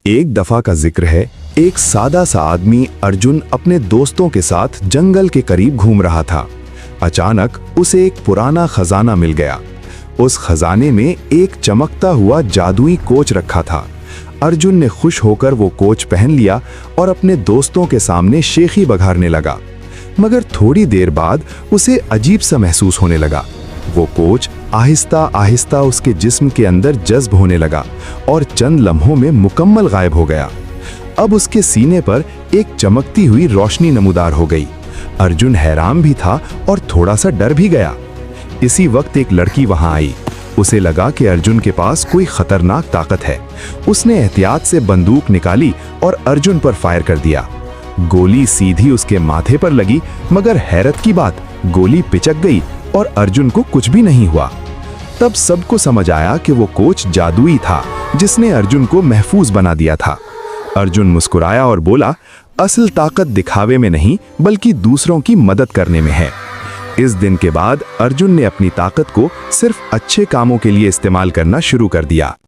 एक दफा का जिक्र है, एक सादा सा आदमी अर्जुन अपने दोस्तों के साथ जंगल के करीब घूम रहा था। अचानक उसे एक पुराना खजाना मिल गया। उस खजाने में एक चमकता हुआ जादुई कोच रखा था। अर्जुन ने खुश होकर वो कोच पहन लिया और अपने दोस्तों के सामने शेखी बघारने लगा। मगर थोड़ी देर बाद उसे अजीब सा महसूस होने लगा। वो कोच आहिस्ता आहिस्ता उसके जिस्म के अंदर जज्ब होने लगा और चंद लम्हों में मुकम्मल गायब हो गया। अब उसके सीने पर एक चमकती हुई रोशनी नमूदार हो गई। अर्जुन हैरान भी था और थोड़ा सा डर भी गया। इसी वक्त एक लड़की वहां आई। उसे लगा कि अर्जुन के पास कोई खतरनाक ताकत है। उसने एहतियात से बंदूक निकाली और अर्जुन पर फायर कर दिया। गोली सीधी उसके माथे पर लगी, मगर हैरत की बात, गोली पिचक गई और अर्जुन को कुछ भी नहीं हुआ। तब सबको समझ आया कि वो कोच जादुई था जिसने अर्जुन को महफूज बना दिया था। अर्जुन मुस्कुराया और बोला, असल ताकत दिखावे में नहीं बल्कि दूसरों की मदद करने में है। इस दिन के बाद अर्जुन ने अपनी ताकत को सिर्फ अच्छे कामों के लिए इस्तेमाल करना शुरू कर दिया।